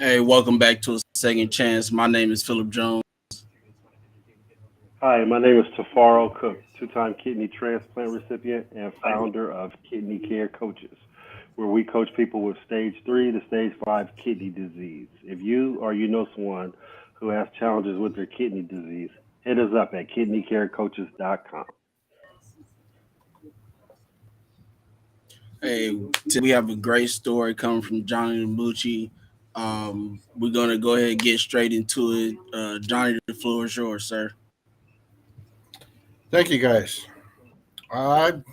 Hey, welcome back to a second chance. My name is Philip Jones. Hi, my name is Tafaro Cook, two-time kidney transplant recipient and founder of Kidney Care Coaches, where we coach people with stage 3 to stage 5 kidney disease. If you or you know someone who has challenges with their kidney disease, hit us up at kidneycarecoaches.com. Hey, we have a great story coming from Johnny Lemucci. We're gonna go ahead and get straight into it. Johnny, the floor is yours, sir. Thank you, guys. I'm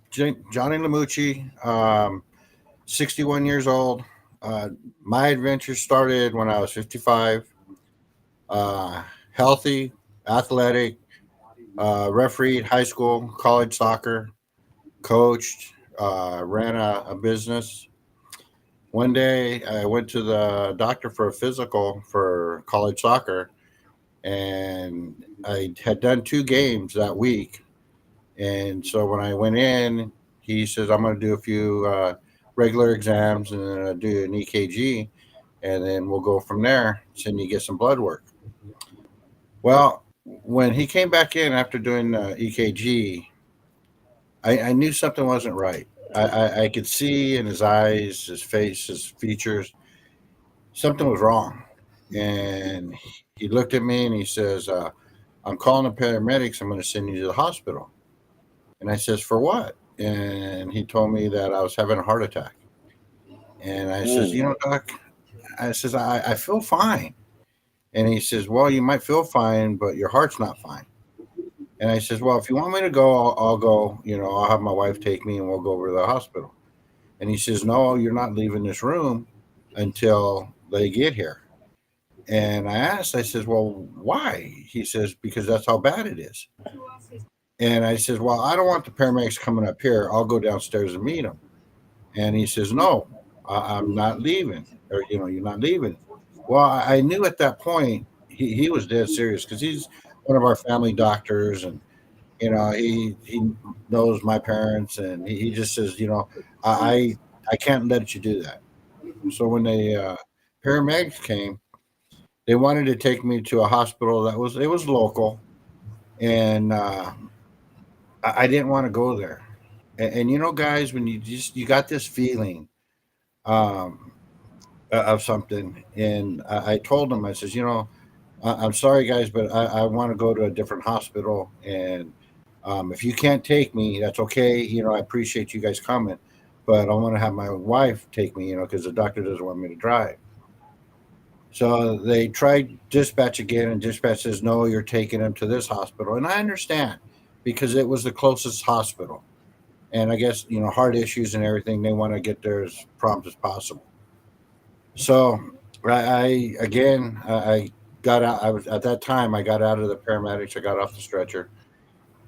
Johnny Lemucci, 61 years old. Uh, my adventure started when I was 55. Uh, Healthy, athletic, refereed high school, college soccer, coached, ran a business. One day, I went to the doctor for a physical for college soccer, and I had done 2 games that week. And so when I went in, he says, I'm going to do a few regular exams and then I'll do an EKG, and then we'll go from there. Send you get some blood work. Well, when he came back in after doing EKG, I knew something wasn't right. I could see in his eyes, his face, his features, something was wrong. And he looked at me and he says, I'm calling the paramedics. I'm going to send you to the hospital. And I says, for what? And he told me that I was having a heart attack. And I says, Mm. doc, I says, I feel fine. And he says, well, you might feel fine, but your heart's not fine. And I says, well, if you want me to go, I'll go. I'll have my wife take me and we'll go over to the hospital. And he says, no, you're not leaving this room until they get here. And I asked, I says, well, why? He says, because that's how bad it is. And I says, well, I don't want the paramedics coming up here. I'll go downstairs and meet them. And he says, no, I'm not leaving. Or, you're not leaving. Well, I knew at that point he was dead serious because he's one of our family doctors. And, he knows my parents. And he just says, I, I can't let you do that. So when the paramedics came, they wanted to take me to a hospital it was local. And I didn't want to go there. And guys, when you got this feeling um, of something, and I told them, I says, I'm sorry, guys, but I want to go to a different hospital, and if you can't take me, that's okay. I appreciate you guys coming, but I want to have my wife take me, because the doctor doesn't want me to drive. So they tried dispatch again, and dispatch says, no, you're taking him to this hospital, and I understand because it was the closest hospital. And I guess heart issues and everything. They want to get there as prompt as possible. So I again I got out. I was at that time. I got out of the paramedics. I got off the stretcher,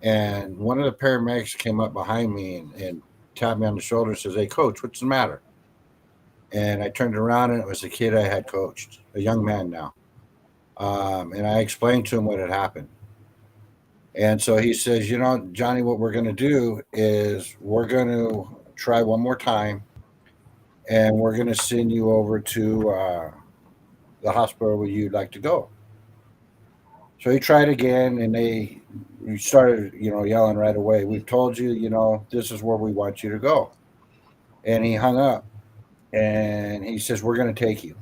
and one of the paramedics came up behind me and tapped me on the shoulder and says, "Hey, coach, what's the matter?" And I turned around and it was the kid I had coached, a young man now. And I explained to him what had happened. And so he says, Johnny, what we're going to do is we're going to try one more time and we're going to send you over to the hospital where you'd like to go. So he tried again and they started, yelling right away. We've told you, this is where we want you to go. And he hung up and he says, we're going to take you.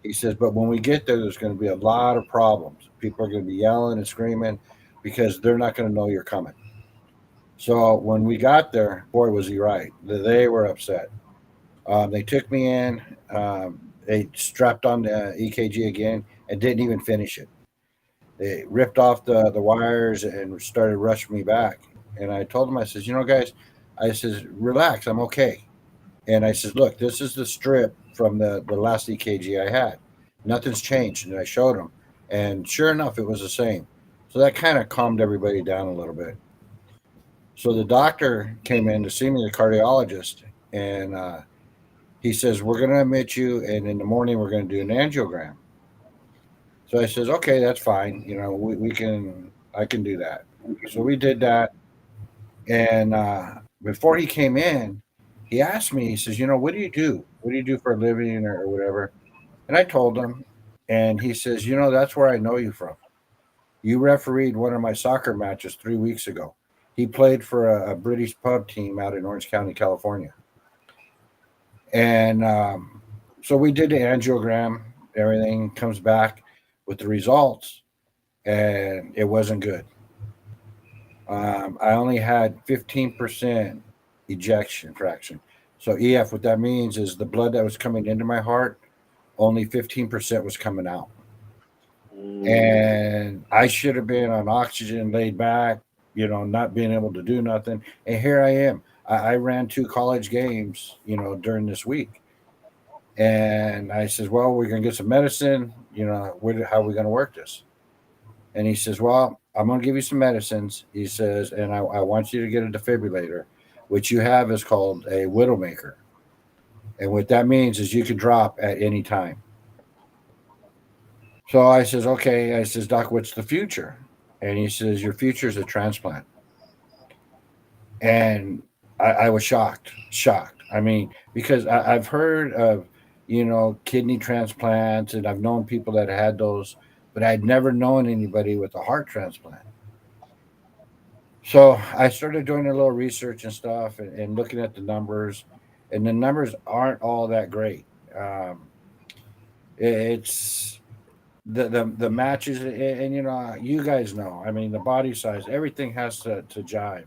He says, but when we get there, there's going to be a lot of problems. People are going to be yelling and screaming because they're not going to know you're coming. So when we got there, boy, was he right. They were upset. They took me in. They strapped on the EKG again and didn't even finish it. They ripped off the wires and started rushing me back. And I told them, I says, guys, I says, relax, I'm okay. And I says, look, this is the strip from the last EKG I had. Nothing's changed. And I showed them. And sure enough, it was the same. So that kind of calmed everybody down a little bit. So the doctor came in to see me, the cardiologist, and he says, we're going to admit you, and in the morning we're going to do an angiogram. So I says, okay, that's fine. We can, I can do that. So we did that. And before he came in, he asked me, he says, what do you do? What do you do for a living or whatever? And I told him, and he says, you know, that's where I know you from. You refereed one of my soccer matches 3 weeks ago. He played for a British pub team out in Orange County, California. And so we did the angiogram, everything comes back with the results, and it wasn't good. I only had 15% ejection fraction. So EF, what that means is the blood that was coming into my heart, only 15% was coming out. Mm. And I should have been on oxygen, laid back, not being able to do nothing. And here I am. I ran 2 college games, during this week. And I says, well, we're going to get some medicine. How are we going to work this? And he says, well, I'm going to give you some medicines. He says, and I want you to get a defibrillator, which you have is called a widowmaker. And what that means is you can drop at any time. So I says, okay. I says, Doc, what's the future? And he says, your future is a transplant. And I was shocked. I mean, because I've heard of, kidney transplants, and I've known people that had those, but I'd never known anybody with a heart transplant. So I started doing a little research and stuff, and looking at the numbers, and the numbers aren't all that great. Um, it's the matches, and you guys know. I mean, the body size, everything has to jive.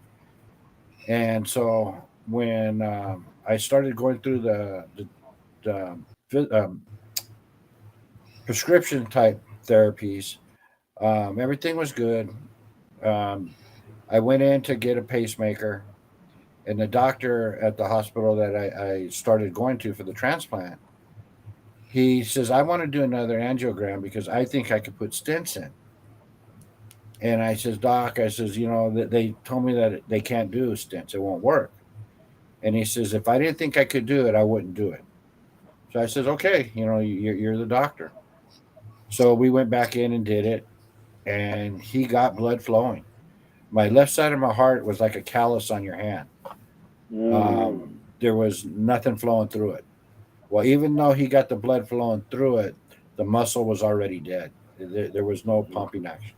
And so when I started going through the prescription type therapies, everything was good. Um, I went in to get a pacemaker, and the doctor at the hospital that I started going to for the transplant, he says, I want to do another angiogram because I think I could put stents in. And I says, Doc, I says, they told me that they can't do stents, it won't work. And he says, if I didn't think I could do it, I wouldn't do it. So I says, okay, you're the doctor. So we went back in and did it, and he got blood flowing. My left side of my heart was like a callus on your hand. Mm. There was nothing flowing through it. Well, even though he got the blood flowing through it, the muscle was already dead. There was no Mhm. pumping action.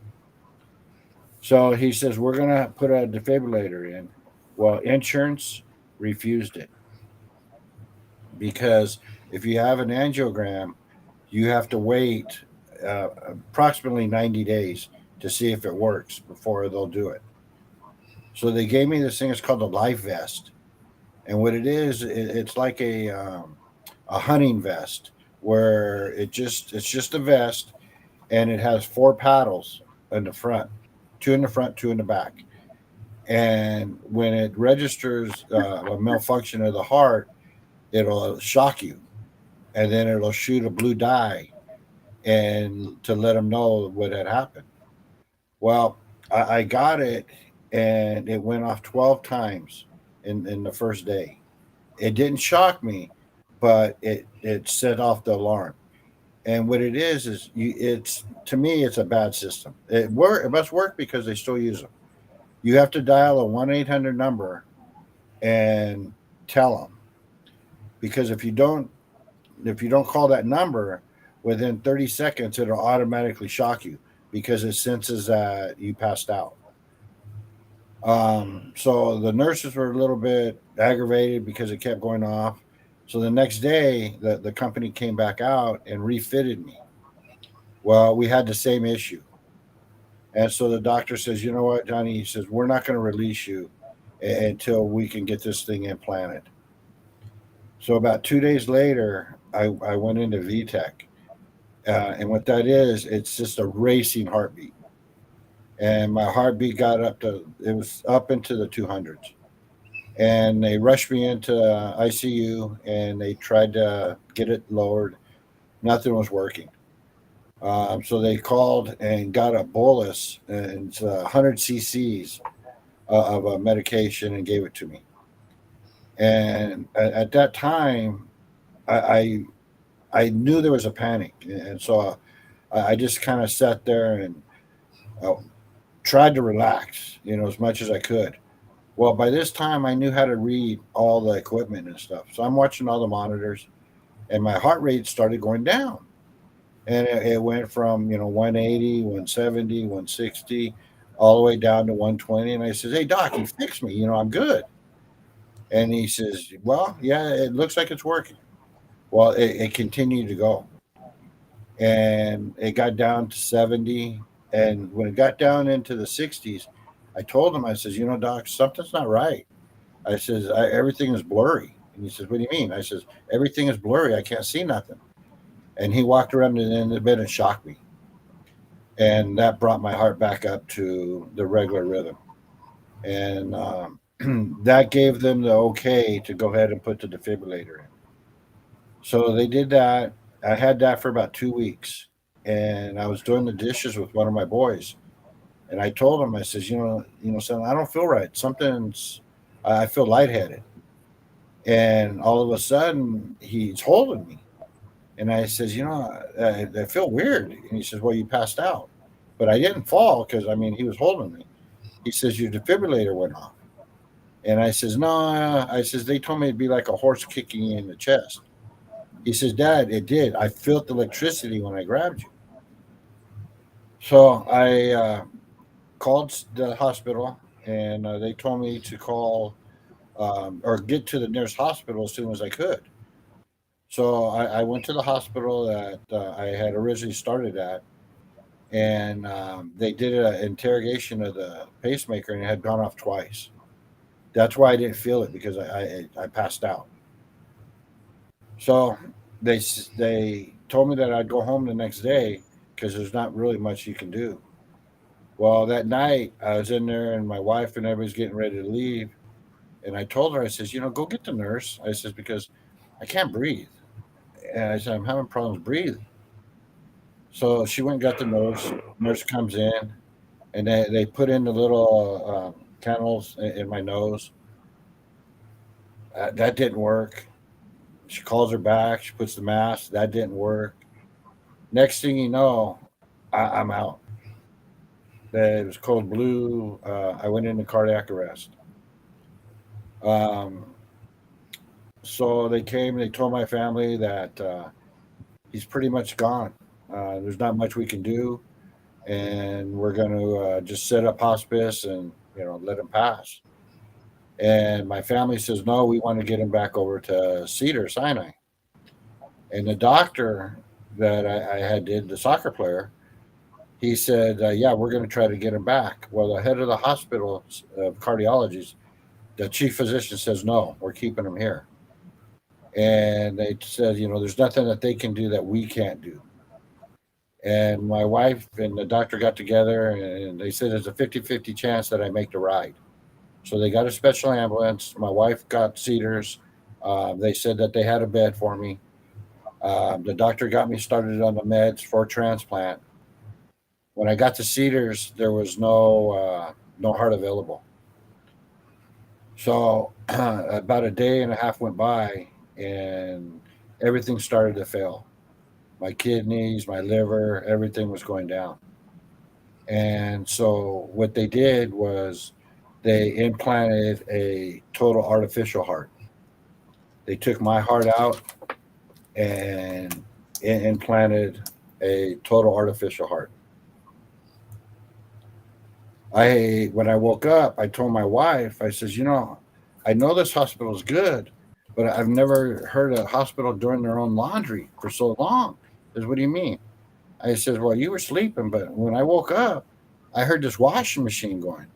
So he says, we're going to put a defibrillator in. Well, insurance refused it because if you have an angiogram, you have to wait approximately 90 days to see if it works before they'll do it. So they gave me this thing. It's called a life vest, and what it is, it's like a hunting vest where it's just a vest, and it has 4 paddles in the front, 2 in the front, 2 in the back. And when it registers a malfunction of the heart, it'll shock you, and then it'll shoot a blue dye and to let them know what had happened. Well, I got it, and it went off 12 times in the first day. It didn't shock me, but it set off the alarm. And what it is it's to me it's a bad system. It must work because they still use them. You have to dial a 1-800 number and tell them, because if you don't call that number within 30 seconds, it'll automatically shock you because it senses that you passed out. So the nurses were a little bit aggravated because it kept going off. So the next day, the company came back out and refitted me. Well, we had the same issue. And so the doctor says, you know what, Johnny? He says, we're not going to release you until we can get this thing implanted. So about 2 days later, I went into VTech. And what that is, it's just a racing heartbeat. And my heartbeat got it was up into the 200s. And they rushed me into ICU, and they tried to get it lowered. Nothing was working. So they called and got a bolus, and it's 100 cc's of a medication, and gave it to me. And at that time, I, I I knew there was a panic, and so I just kind of sat there and uh, tried to relax, as much as I could. Well, by this time, I knew how to read all the equipment and stuff. So I'm watching all the monitors, and my heart rate started going down. and it went from 180, 170, 160, all the way down to 120. And I says, "Hey doc, he fixed me. I'm good." And he says, "Well, yeah, it looks like it's working." Well, it continued to go, and it got down to 70. And when it got down into the 60s, I told him, I says, "Doc, something's not right." I says, "Everything is blurry." And he says, "What do you mean?" I says, "Everything is blurry. I can't see nothing." And he walked around in the bed and shocked me. And that brought my heart back up to the regular rhythm. And that gave them the okay to go ahead and put the defibrillator in. So they did that. I had that for about 2 weeks. And I was doing the dishes with one of my boys. And I told him, I says, son, I don't feel right. I feel lightheaded. And all of a sudden, he's holding me. And I says, I feel weird. And he says, well, you passed out. But I didn't fall because, he was holding me. He says, your defibrillator went off. And I says, no, I says, they told me it'd be like a horse kicking you in the chest. He says, Dad, it did. I felt the electricity when I grabbed you. So I called the hospital, and they told me to call or get to the nearest hospital as soon as I could. So I went to the hospital that I had originally started at, and they did an interrogation of the pacemaker, and it had gone off twice. That's why I didn't feel it, because I passed out. So they told me that I'd go home the next day because there's not really much you can do. Well, that night I was in there, and my wife and everybody's getting ready to leave, and I told her, I says, go get the nurse. I says, because I can't breathe, and I said, I'm having problems breathing. So she went and got the nurse. Nurse comes in, and they put in the little cannels in my nose. That didn't work. She calls her back. She puts the mask. That didn't work. Next thing you know, I'm out. It was cold blue. I went into cardiac arrest. Um, so they came. They told my family that he's pretty much gone. There's not much we can do, and we're going to just set up hospice and let him pass. And my family says, no, we want to get him back over to Cedar Sinai. And the doctor that I had did, the soccer player, he said, yeah, we're going to try to get him back. Well, the head of the hospital of cardiology, the chief physician says, no, we're keeping him here. And they said, there's nothing that they can do that we can't do. And my wife and the doctor got together, and they said there's a 50-50 chance that I make the ride. So they got a special ambulance. My wife got Cedars. They said that they had a bed for me. The doctor got me started on the meds for transplant. When I got to Cedars, there was no heart available. So about a day and a half went by, and everything started to fail. My kidneys, my liver, everything was going down. And so what they did was they implanted a total artificial heart. They took my heart out and implanted a total artificial heart. When I woke up, I told my wife, I says, I know this hospital is good, but I've never heard a hospital doing their own laundry for so long. She says, what do you mean? I says, well, you were sleeping, but when I woke up, I heard this washing machine going.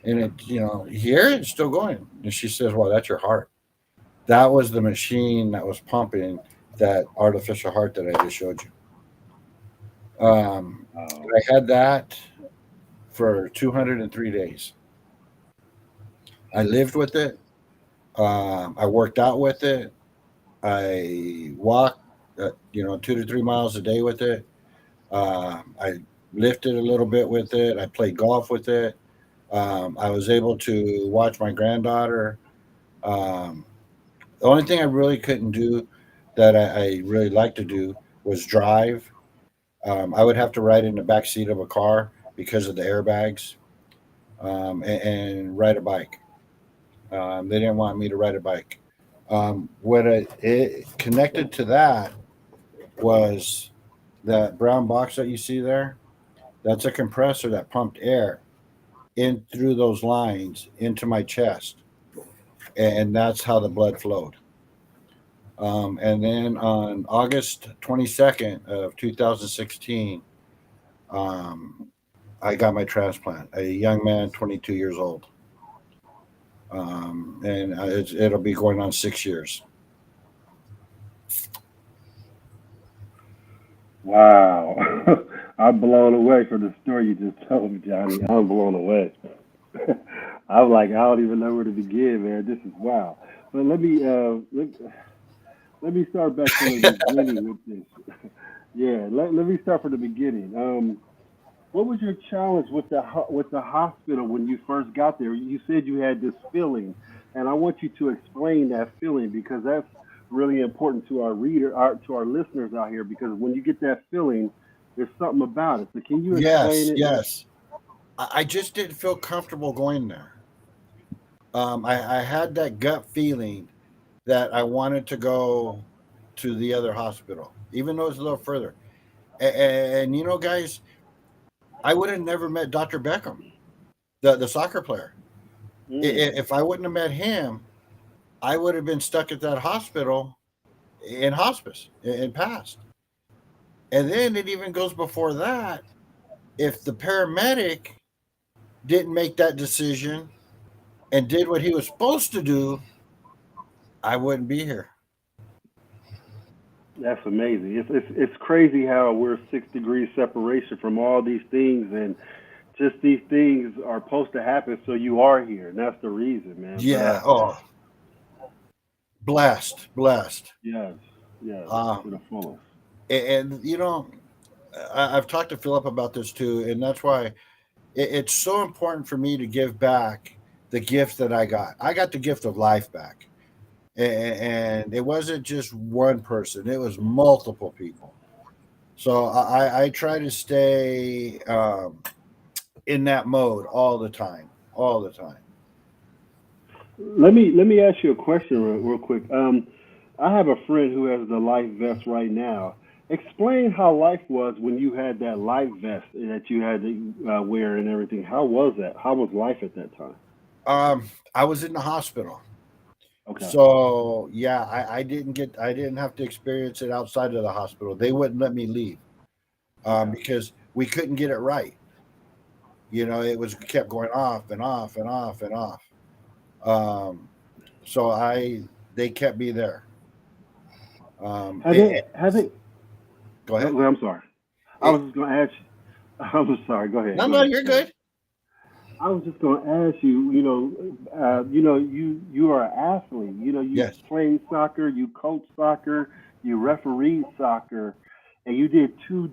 And you hear it, it's still going. And she says, well, that's your heart. That was the machine that was pumping that artificial heart that I just showed you. Oh, I had that for 203 days. I lived with it. I worked out with it. I walked, 2 to 3 miles a day with it. I lifted a little bit with it. I played golf with it. I was able to watch my granddaughter. Um, the only thing I really couldn't do that I really like to do was drive. I would have to ride in the back seat of a car because of the airbags, and ride a bike. They didn't want me to ride a bike. What it connected to that was That brown box that you see there, that's a compressor that pumped air in through those lines into my chest, and that's how the blood flowed. And then on August 22nd of 2016, um, I got my transplant. A young man, 22 years old, and it'll be going on 6 years. Wow. I'm blown away from the story you just told me, Johnny. I'm blown away. I'm like, I don't even know where to begin, man. This is wow. But let me start back from the beginning with this. Yeah, let me start from the beginning. What was your challenge with with the hospital when you first got there? You said you had this feeling, and I want you to explain that feeling because that's really important to to our listeners out here. Because when you get that feeling, there's something about it. So can you explain Yes, it? yes. I just didn't feel comfortable going there. I had that gut feeling that I wanted to go to the other hospital, even though it's a little further. And you know, guys, I would have never met Dr. Beckham, the soccer player. Mm, If I wouldn't have met him, I would have been stuck at that hospital in hospice and passed. And then it even goes before that. If the paramedic didn't make that decision and did what he was supposed to do, I wouldn't be here. that's amazing. It's crazy how we're 6 degrees separation from all these things, and just these things are supposed to happen, so you are here, and that's the reason, man. But Yeah. Oh, blessed, blessed. yes, yes, to Um, the fullest. and you know, I've talked to Philip about this too, and that's why it's so important for me to give back the gift that I got. I got the gift of life back, and it wasn't just one person; it was multiple people. So I try to stay in that mode all the time. Let me ask you a question real quick. I have a friend who has the life vest right now. Explain how life was when you had that life vest that you had to wear and everything. How was that? How was life at that time? I was in the hospital, Okay. so yeah, I didn't have to experience it outside of the hospital. They wouldn't let me leave Okay. because we couldn't get it right. You know, it was kept going off and off and off and off. Um, so they kept me there. Um, Have it, they? it- Have they? Go ahead. I'm sorry. I It, was just gonna ask you. I'm sorry. Go ahead. no, Go no, ahead. you're Go ahead. good. I was just going to ask you, you are an athlete. You know, you Yes. played soccer, you coached soccer, you refereed soccer, and you did 2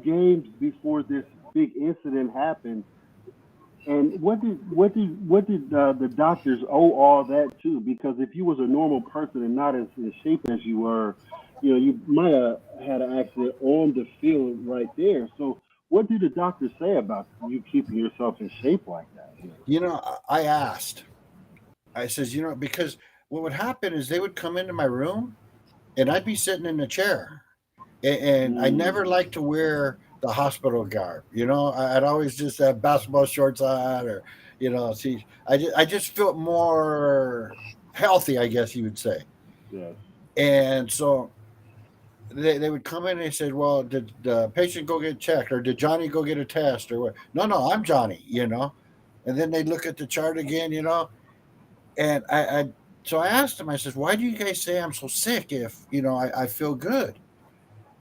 games before this big incident happened. And what did the doctors owe all that to? Because if you was a normal person and not as in shape as you were, you know, you might have had an accident on the field right there. So what did the doctors say about you keeping yourself in shape like that? You know, I asked. I says, you know, because what would happen is they would come into my room and I'd be sitting in a chair, and I never Mm, liked to wear the hospital garb. You know, I'd always just have basketball shorts on, or see, I just felt more healthy, I guess you would say. yes. And so they would come in and they said, well, did the patient go get checked, or did Johnny go get a test, or what? No, no, I'm Johnny. And then they look at the chart again, and so I asked him, I says, why do you guys say I'm so sick if I feel good?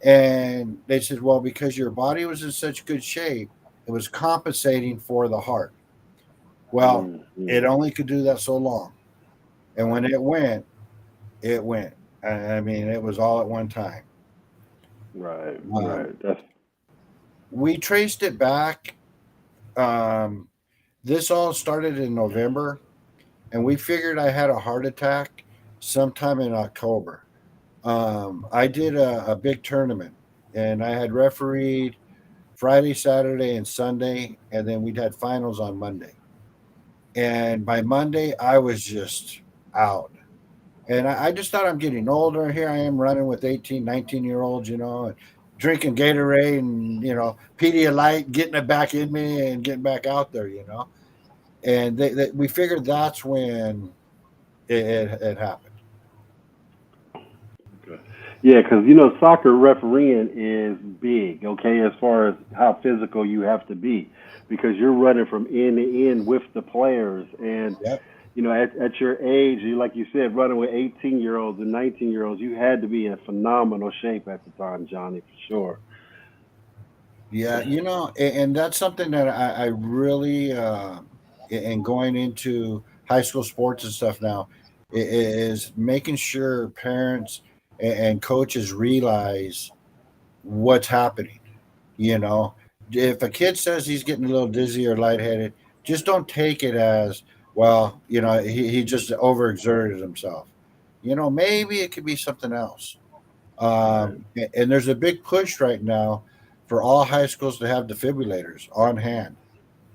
And they said, well, because your body was in such good shape, it was compensating for the heart. Well, Mm, it mm. only could do that so long. And when Right, it went, it went. I mean, it was all at one time. right, Um, right. That's we traced it back. Um, this all started in November, and we figured I had a heart attack sometime in October. I did a big tournament, and I had refereed Friday, Saturday, and Sunday, and then we'd had finals on Monday. And by Monday, I was just out. And I just thought I'm getting older. Here I am running with 18, 19-year olds, and drinking Gatorade and Pedialyte, getting it back in me and getting back out there. And we figured that's when it happened. Okay. Yeah, because soccer refereeing is big. Okay, as far as how physical you have to be, because you're running from end to end with the players, and Yep. at your age, like you said, running with 18-year-olds and 19-year-olds, you had to be in phenomenal shape at the time, Johnny, for sure. Yeah, and that's something that I really, and going into high school sports and stuff now, is making sure parents and coaches realize what's happening. You know, if a kid says he's getting a little dizzy or lightheaded, just don't take it as, well, he just overexerted himself. Maybe it could be something else. Right. And there's a big push right now for all high schools to have defibrillators on hand.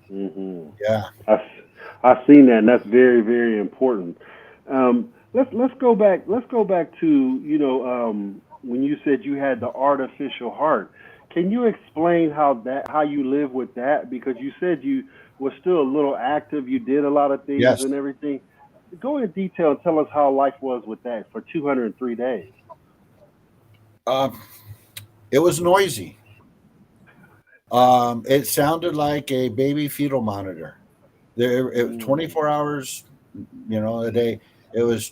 hmm Yeah. I I've seen that, and that's very very important. Let's go back. Let's go back to when you said you had the artificial heart. Can you explain how you live with that? Because you said you were still a little active. You did a lot of things Yes. and everything. Go into detail and tell us how life was with that for 203 days. Um, it was noisy. It sounded like a baby fetal monitor. It was Mm, 24 hours, a day. It was,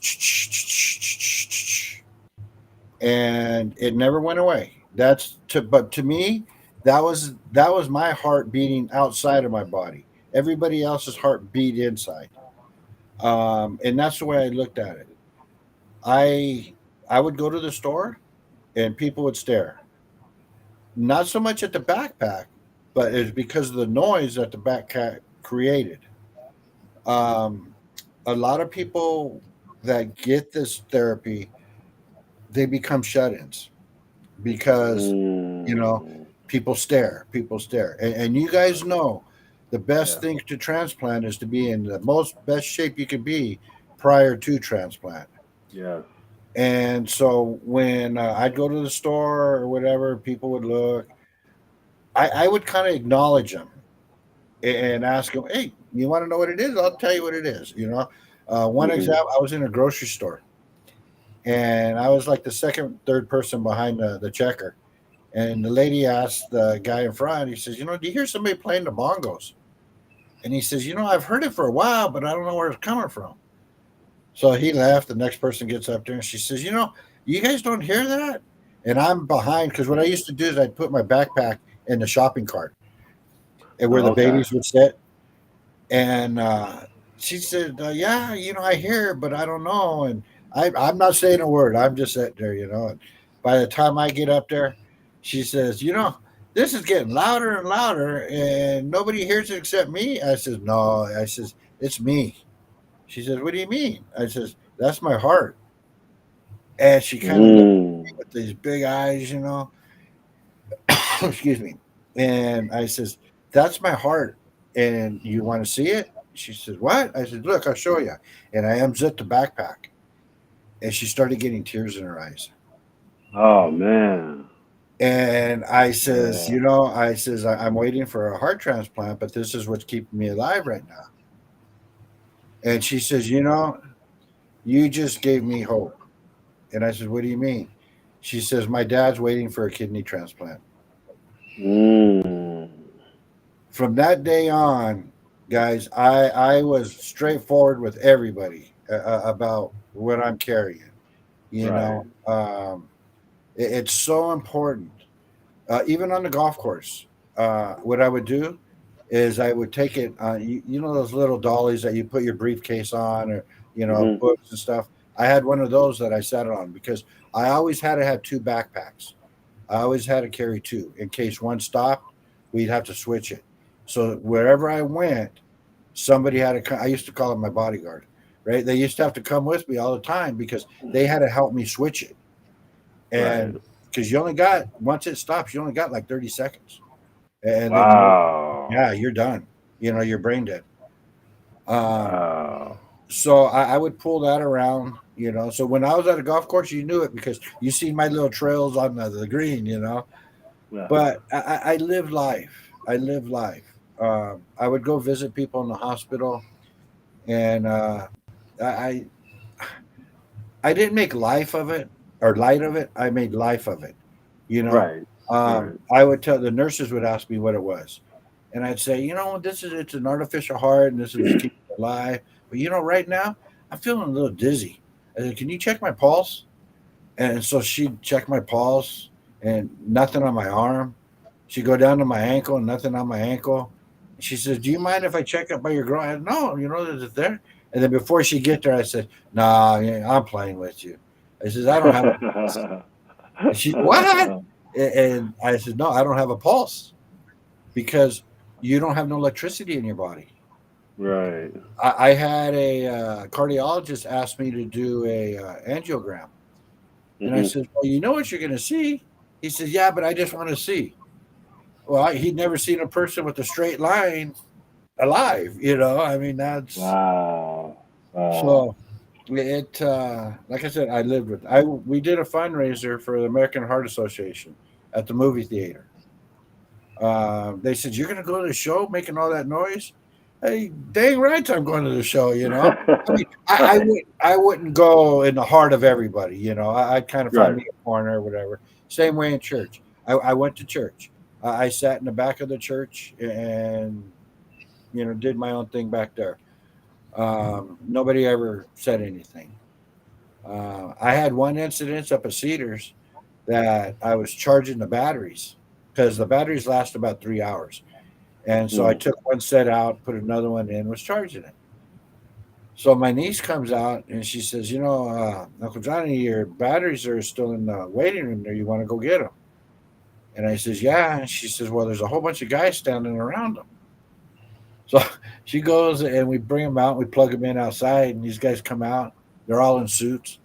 and it never went away. But to me, that was my heart beating outside of my body. Everybody else's heart beat inside. And that's the way I looked at it. I I would go to the store and people would stare. Not so much at the backpack, but it's because of the noise that the backpack created. Um, a lot of people that get this therapy, they become shut-ins because you know mm, people stare, and you guys know the best yeah. thing to transplant is to be in the most best shape you can be prior to transplant. Yes. And so when I'd go to the store or whatever, people would look. I would kind of acknowledge them and ask them, "Hey, you want to know what it is? I'll tell you what it is." One hmm example: I was in a grocery store, and I was like the second, third person behind the checker. And the lady asked the guy in front, he says, "Do you hear somebody playing the bongos?" And he says, "I've heard it for a while, but I don't know where it's coming from." So he left. The next person gets up there and she says, "You guys don't hear that?" And I'm behind because what I used to do is I'd put my backpack in the shopping cart and where the Okay. babies would sit. And she said, "Yeah, I hear, but I don't know." And I'm not saying a word. I'm just sitting there. And by the time I get up there, she says, "This is getting louder and louder, and nobody hears it except me." I says, "No," I says, "It's me." She says, "What do you mean?" I says, "That's my heart." And she kind of looked at me Mm. with these big eyes. Excuse me. And I says, "That's my heart. And you want to see it?" She says, "What?" I said, "Look, I'll show you." And I unzipped the backpack. And she started getting tears in her eyes. Oh man. And I says, Yeah. I'm waiting for a heart transplant, but this is what's keeping me alive right now. And she says, "You just gave me hope." And I said, "What do you mean?" She says, "My dad's waiting for a kidney transplant." Mm. From that day on, guys, I was straightforward with everybody about what I'm carrying. You Right. know, um, it's so important. Even on the golf course, what I would do is I would take it. Those little dollies that you put your briefcase on, or hmm books and stuff. I had one of those that I sat on because I always had to have two backpacks. I always had to carry two in case one stopped. We'd have to switch it. So wherever I went, somebody had to. I used to call them my bodyguard. Right? They used to have to come with me all the time because they had to help me switch it. Right. And because you only got once it stops, you only got like 30 seconds, and then Wow. yeah, you're done. You're brain dead. Um, Wow. so I would pull that around. So when I was at a golf course, you knew it because you see my little trails on the green. Yeah. but I live life. I live life. I would go visit people in the hospital, and I I didn't make life of it or light of it. I made life of it. You know, Right. Right. I would tell the nurses would ask me what it was, and I'd say, this is it's an artificial heart, and this is keeping me alive. But right now I'm feeling a little dizzy. I said, can you check my pulse? And so she'd check my pulse, and nothing on my arm. She'd go down to my ankle, and nothing on my ankle. And she says, "Do you mind if I check up by your groin?" I said, no, is it there? And then before she get there, I said, "Nah, yeah, I'm playing with you." I says, "I don't have a pulse." And she, "What?" And I said, "No, I don't have a pulse because you don't have no electricity in your body." Right. I had a cardiologist ask me to do a angiogram, and I Mhm. said, "Well, you know what you're going to see." He says, "Yeah, but I just want to see." Well, he'd never seen a person with a straight line alive. I mean, that's Wow. Wow. so. It like I said, I lived with. I We did a fundraiser for the American Heart Association at the movie theater. They said, "You're going to go to the show making all that noise?" Hey, dang right, I'm going to the show. I mean, Right. I wouldn't go in the heart of everybody. I'd kind of find Right. me a corner or whatever. Same way in church. I went to church. I sat in the back of the church and did my own thing back there. Nobody ever said anything. I had one incident up at Cedars that I was charging the batteries because the batteries last about 3 hours. And so I Mm. took one set out, put another one in, was charging it. So my niece comes out and she says, Uncle Johnny, your batteries are still in the waiting room there. You want to go get them? And I says, yeah. And she says, well, there's a whole bunch of guys standing around them. So she goes and we bring them out. We plug them in outside, and these guys come out. They're all in suits.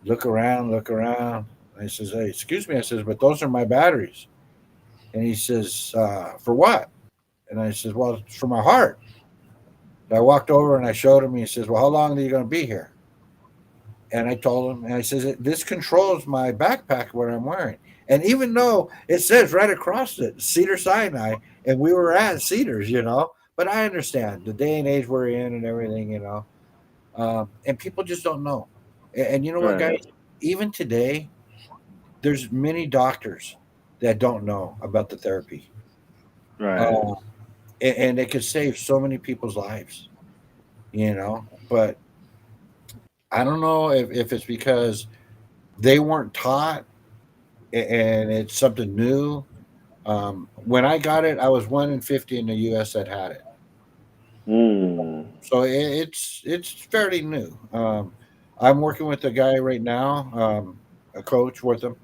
Look around, look around. I says, hey, excuse me. I says, but those are my batteries. And he says, for what? And I says, well, it's for my heart. I walked over and I showed him. He says, well, how long are you going to be here? And I told him, and I says, this controls my backpack, what I'm wearing. And even though it says right across it, Cedar Sinai, and we were at Cedars, but I understand the day and age we're in and everything, and people just don't know. And you know what, guys? Right. Even today, there's many doctors that don't know about the therapy, Right. uh, and it could save so many people's lives, But I don't know if it's because they weren't taught and it's something new. When I got it, I was 1 in 50 in the U.S. that had it, Mm. so it's fairly new. I'm working with a guy right now, a coach with him.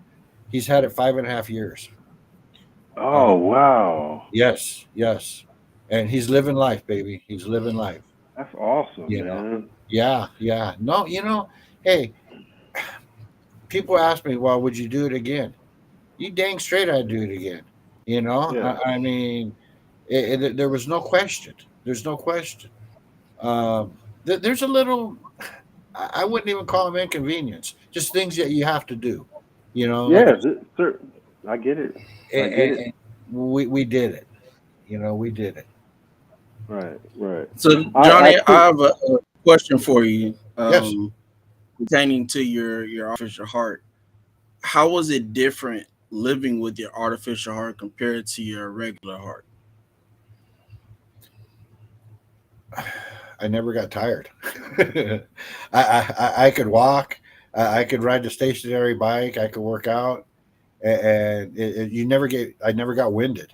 He's had it 5.5 years. Oh Um, wow. yes, yes, and he's living life, baby. He's living life. That's awesome, You know, man. yeah, yeah. No, hey, people ask me, well, would you do it again? You dang straight I'd do it again. Yeah. I mean, there was no question. There's no question. There's a little, I wouldn't even call them inconvenience, just things that you have to do. Like Yeah. Sir, I get it. I get it. and we did it. We did it. Right. Right. So, I Johnny, I think. have a question for you, Yes. pertaining to your artificial heart. How was it different living with your artificial heart compared to your regular heart? I never got tired. I could walk. I could ride the stationary bike. I could work out, and you never get. I never got winded,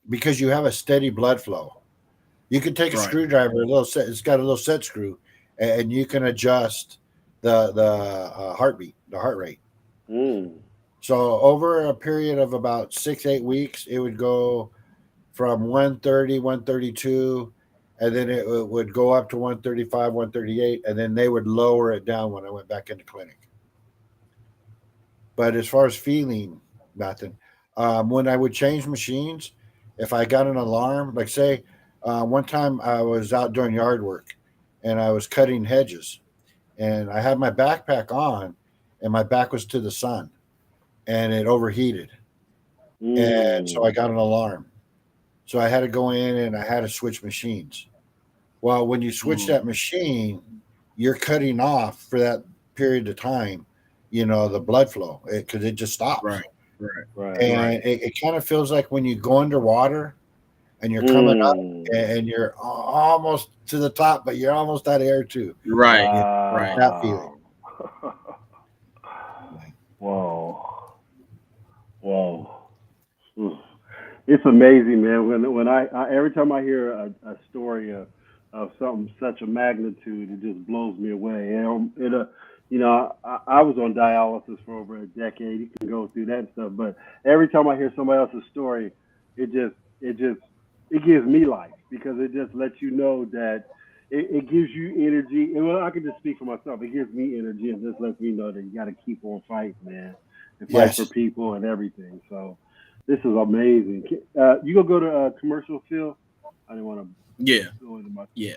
because you have a steady blood flow. You can take a Right. screwdriver, a little set. It's got a little set screw, and you can adjust the heartbeat, the heart rate. Mm. So over a period of about 6 8 weeks, it would go from 130, 132, and then it would go up to 135, 138, and then they would lower it down when I went back into clinic. But as far as feeling, nothing. When I would change machines, if I got an alarm, like say, one time I was out doing yard work and I was cutting hedges, and I had my backpack on and my back was to the sun and it overheated. and so I Mm. got an alarm. So I had to go in and I had to switch machines. Well, when you switch Mm, that machine, you're cutting off for that period of time, the blood flow because it just right, stops. right, Right. right. And it kind of feels like when you go underwater and you're coming up Mm. and you're almost to the top, but you're almost out of air too. Right, You right. That feeling. Wow. Whoa. Whoa. Mm. It's amazing, man. When I every time I hear a story of something such a magnitude, it just blows me away. I was on dialysis for over a decade. You can go through that stuff, but every time I hear somebody else's story, it just it gives me life because it just lets you know that it gives you energy. And well, I can just speak for myself. It gives me energy and just lets me know that you got to keep on fighting, man, and fight for Yes. people and everything. So. This is amazing. You gonna go to commercial, Phil? I didn't want to Yeah, go into my. yeah.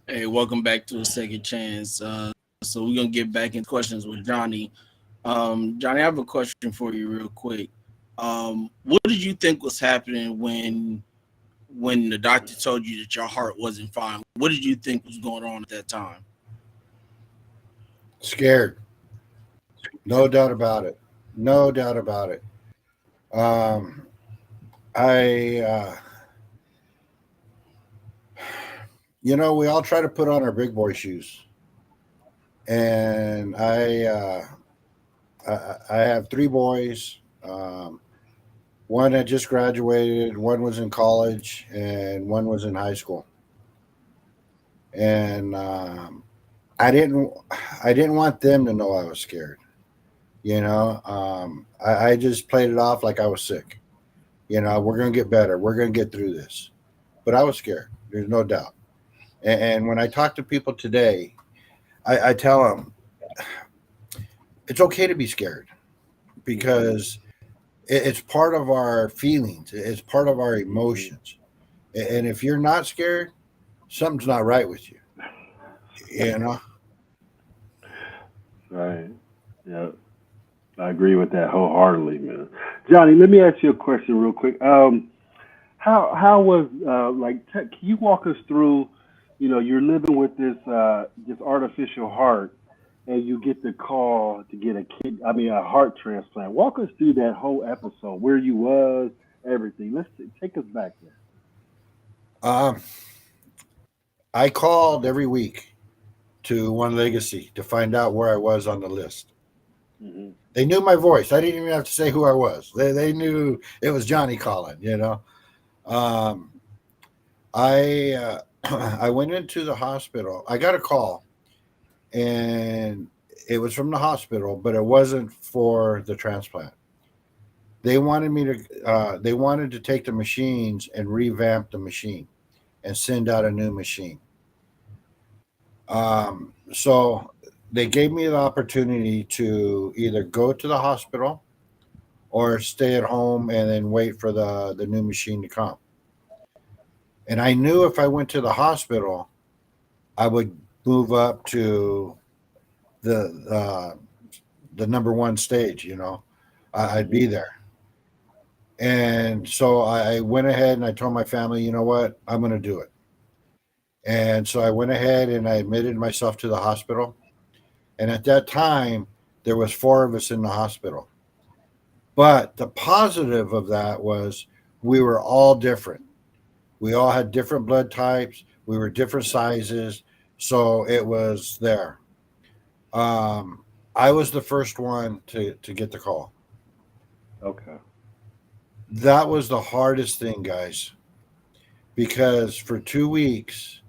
Hey, welcome back to a second chance. So we're gonna get back into questions with Johnny. Johnny, I have a question for you, real quick. What did you think was happening when the doctor told you that your heart wasn't fine? What did you think was going on at that time? Scared. No doubt about it. No doubt about it. Um, I We all try to put on our big boy shoes, and I have three boys. One had just graduated, one was in college, and one was in high school. And I didn't I didn't want them to know I was scared. I just played it off like I was sick. We're gonna get better. We're gonna get through this. But I was scared. There's no doubt. And when I talk to people today, I tell them it's okay to be scared Mhm. because it's part of our feelings. It's part of our Mhm. emotions. And if you're not scared, something's not right with you. You know. Right. Yeah. I agree with that wholeheartedly, man. Johnny, let me ask you a question real quick. How was can you walk us through? You're living with this artificial heart, and you get the call to get a heart transplant. Walk us through that whole episode, where you was, everything. Take us back there. Um, I called every week to One Legacy to find out where I was on the list. Hmm. They knew my voice. I didn't even have to say who I was. They knew it was Johnny calling. Um, I I went into the hospital. I got a call, and it was from the hospital, but it wasn't for the transplant. They wanted to take the machines and revamp the machine and send out a new machine. So they gave me the opportunity to either go to the hospital or stay at home and then wait for the new machine to come. And I knew if I went to the hospital, I would move up to the the number one stage. I'd be Hmm. there. And so I went ahead and I told my family, you know what, I'm going to do it. And so I went ahead and I admitted myself to the hospital. And at that time, there was four of us in the hospital. But the positive of that was we were all different. We all had different blood types. We were different sizes. So it was there. Um, I was the first one to get the call. Okay. That was the hardest thing, guys, because for 2 weeks,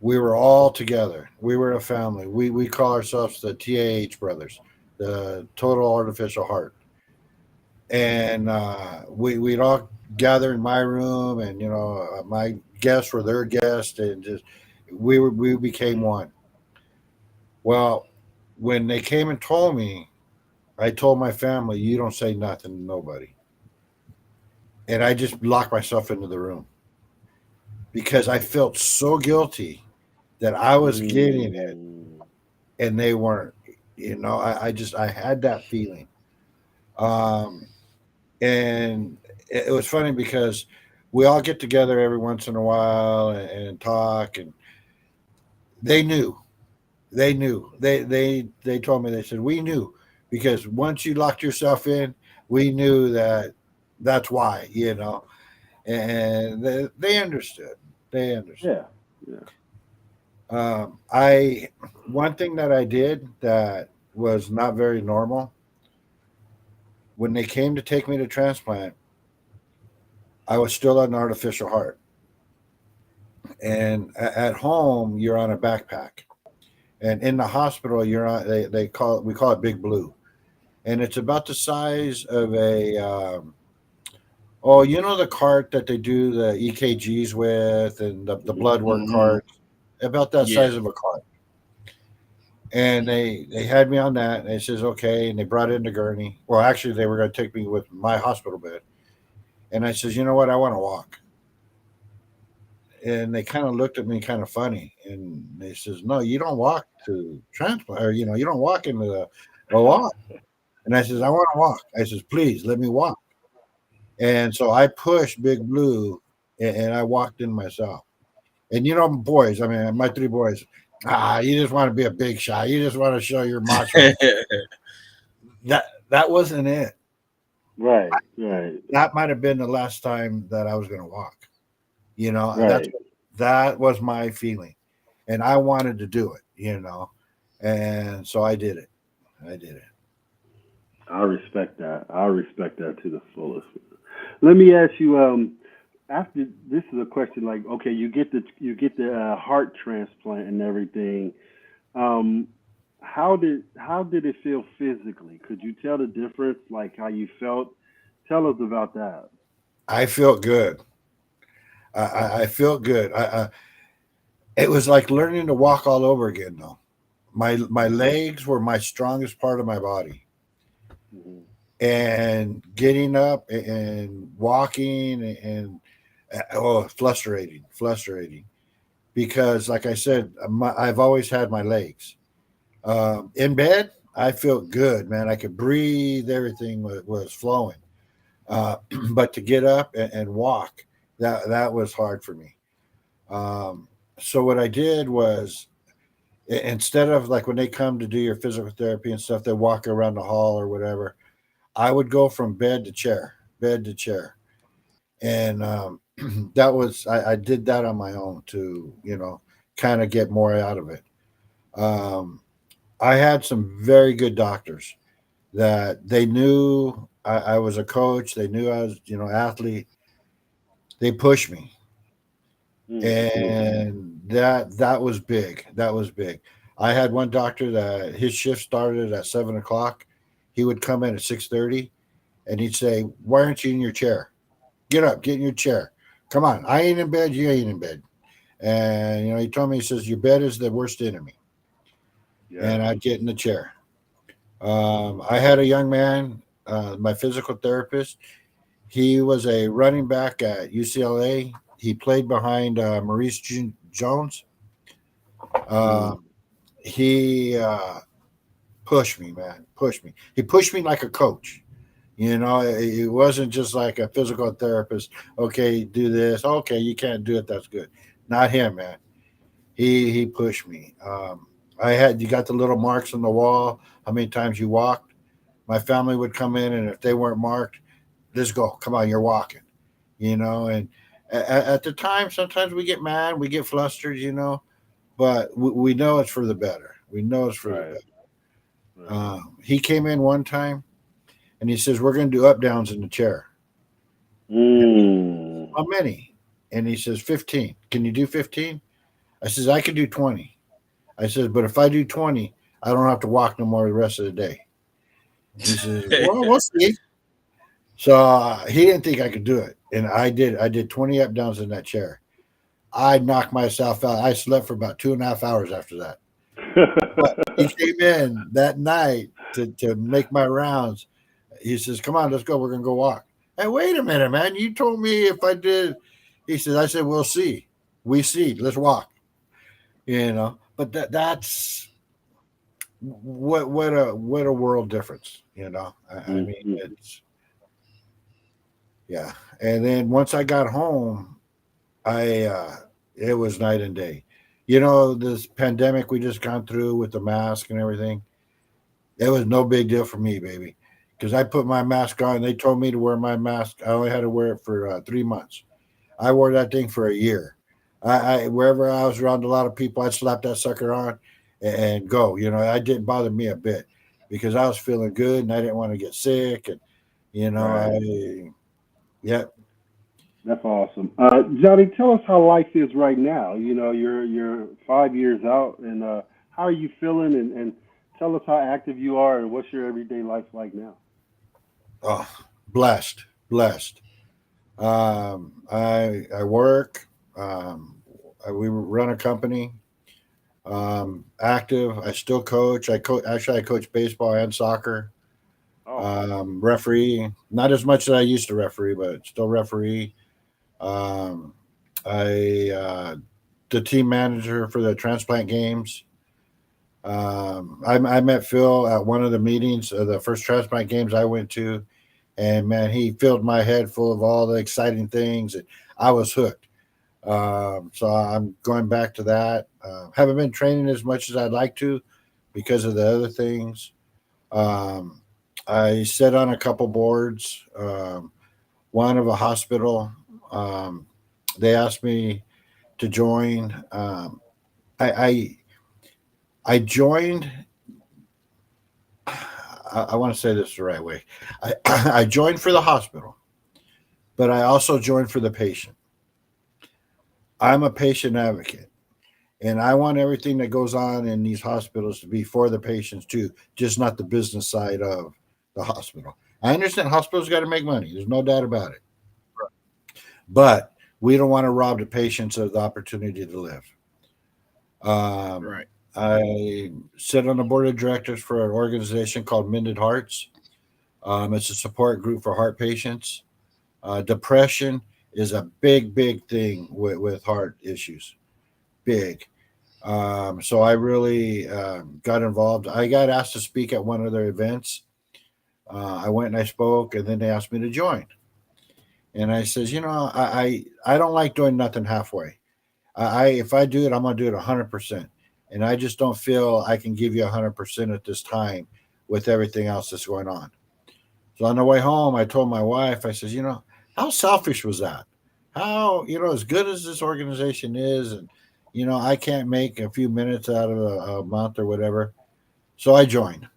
we were all together. We were a family. We call ourselves the TAH brothers, the Total Artificial Heart. And we'd all gather in my room, and my guests were their guests, and just we became one. Well, when they came and told me, I told my family, "You don't say nothing to nobody," and I just locked myself into the room because I felt so guilty that I was getting it Mm. and they weren't. I had that feeling. Um, and it was funny because we all get together every once in a while and talk, and they knew they told me, they said, we knew, because once you locked yourself in, we knew that that's why. And they understood. They understood. Yeah. Yeah. I One thing that I did that was not very normal, when they came to take me to transplant, I was still an artificial heart. And at home, you're on a backpack, and in the hospital, you're on. They call it. We call it Big Blue, and it's about the size of a. The cart that they do the EKGs with, and the Hmm. blood work Hmm. cart, about that Yeah. size of a cart. And they had me on that, and they says okay, and they brought in the gurney. Well, actually, they were going to take me with my hospital bed, and I says, you know what, I want to walk. And they kind of looked at me kind of funny, and they says, no, you don't walk to transplant, or you don't walk into the walk. And I says, I want to walk. I says, please let me walk. And so I pushed Big Blue, and I walked in myself. And boys, I mean, my three boys, you just want to be a big shot, you just want to show your macho. That wasn't it. Right. Right. That might have been the last time that I was going to walk. That's Right. That was my feeling, and I wanted to do it. And so I did it. I did it. I respect that. I respect that to the fullest. Let me ask you. After this is a question like, okay, you get the heart transplant and everything. Um, how did it feel physically? Could you tell the difference, like how you felt? Tell us about that. I felt good. I felt good. It was like learning to walk all over again, though. My Hmm. legs were my strongest part of my body, Hmm. and getting up and walking oh, frustrating. Because, like I said, I've always had my legs. In bed, I felt good, man. I could breathe. Everything was flowing. But to get up and walk, that was hard for me. Um, so what I did was, instead of like when they come to do your physical therapy and stuff, they walk around the hall or whatever. I would go from bed to chair, and that was I did that on my own to kind of get more out of it. Um, I had some very good doctors that they knew I was a coach. They knew I was athlete. They pushed me, Mm-hmm. and that was big. That was big. I had one doctor that his shift started at 7 o'clock. He would come in at 6:30, and he'd say, "Why aren't you in your chair? Get up, get in your chair. Come on, I ain't in bed. You ain't in bed." And he told me, he says, "Your bed is the worst enemy." Yes. And I'd get in the chair. I had a young man, my physical therapist. He was a running back at UCLA. He played behind Maurice Jones. Uh, Mm. he pushed me, man, pushed me. He pushed me like a coach. It wasn't just like a physical therapist. Okay, do this. Okay, you can't do it. That's good. Not him, man. He pushed me. You got the little marks on the wall. How many times you walked? My family would come in, and if they weren't marked, let's go. Come on, you're walking. And at the time, sometimes we get mad, we get flustered, but we know it's for the better. We know it's for the Right. better. Right. He came in one time and he says, "We're going to do up downs in the chair." And I said, Mm. "How many?" And he says, 15. Can you do 15? I says, "I can do 20." I says, "But if I do 20, I don't have to walk no more the rest of the day." He says, "Well, we'll see." So he didn't think I could do it. And I did. I did 20 up downs in that chair. I knocked myself out. I slept for about 2.5 hours after that. But he came in that night to make my rounds. He says, "Come on, let's go. We're gonna go walk." Hey, wait a minute, man. You told me if I did. He says, "I said, we'll see. We see. Let's walk." But that's what a world difference. I mean, Mm-hmm. it's yeah. And then once I got home, I it was night and day. This pandemic we just gone through with the mask and everything. It was no big deal for me, baby, because I put my mask on. They told me to wear my mask. I only had to wear it for 3 months. I wore that thing for a year. I wherever I was around a lot of people, I'd slap that sucker on and go. It didn't bother me a bit because I was feeling good and I didn't want to get sick. And Right. yeah. That's awesome. Johnny, tell us how life is right now. You're 5 years out, and how are you feeling? And tell us how active you are, and what's your everyday life like now? Oh, blessed, blessed. I work. We run a company. Active. I still coach. I coach baseball and soccer. Oh, Referee. Not as much as I used to referee, but still referee. Um, I the team manager for the transplant games. I met Phil at one of the meetings of the first transplant games I went to, and man, he filled my head full of all the exciting things, and I was hooked. So I'm going back to that. Haven't been training as much as I'd like to because of the other things. Um, I sit on a couple boards. One of a hospital. Um, they asked me to join. I, I I joined. I want to say this the right way. I I joined for the hospital, but I also joined for the patient. I'm a patient advocate, and I want everything that goes on in these hospitals to be for the patients too, just not the business side of the hospital. I understand hospitals got to make money. There's no doubt about it, but we don't want to rob the patients of the opportunity to live. Um, Right. I sit on the board of directors for an organization called Mended Hearts. It's a support group for heart patients. Depression is a big, big thing with heart issues. Big. So I really got involved. I got asked to speak at one of their events. I went and I spoke, and then they asked me to join. And I says, I don't like doing nothing halfway. I if I do it, I'm gonna do it 100%. And I just don't feel I can give you 100% at this time with everything else that's going on. So on the way home, I told my wife, I says, how selfish was that? How, as good as this organization is, and I can't make a few minutes out of a month or whatever. So I joined.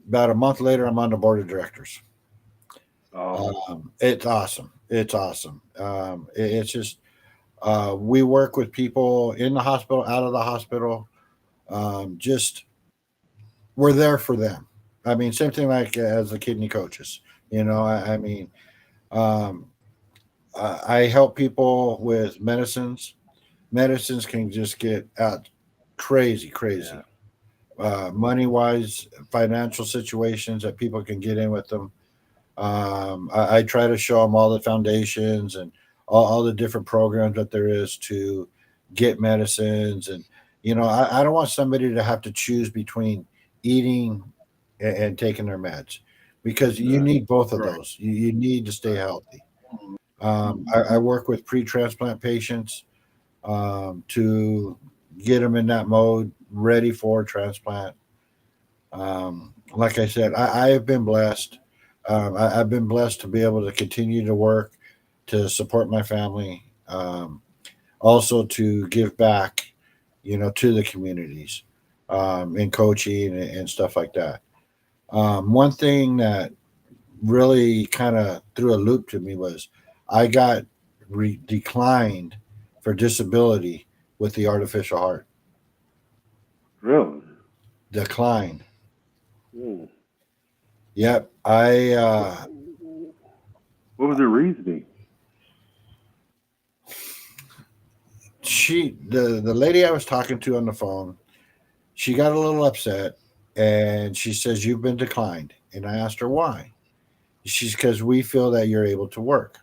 About a month later, I'm on the board of directors. Oh, It's awesome. It's awesome. It's just we work with people in the hospital, out of the hospital. Just we're there for them. I mean, same thing like as the kidney coaches. I mean, um, I help people with medicines. Medicines can just get out crazy, yeah. crazy. Money wise, financial situations that people can get in with them. I try to show them all the foundations and all the different programs that there is to get medicines. And, I don't want somebody to have to choose between eating and taking their meds because you Right. need both of Right. those. You need to stay healthy. I work with pre transplant patients to get them in that mode, ready for transplant. Like I said, I have been blessed. I've been blessed to be able to continue to work to support my family, also to give back, to the communities in coaching and stuff like that. One thing that really kind of threw a loop to me was I got declined for disability with the artificial heart. Really? Declined. Hmm. Yep. I What, what was the reasoning? the lady I was talking to on the phone, she got a little upset and she says you've been declined. And I asked her why. She's because we feel that you're able to work.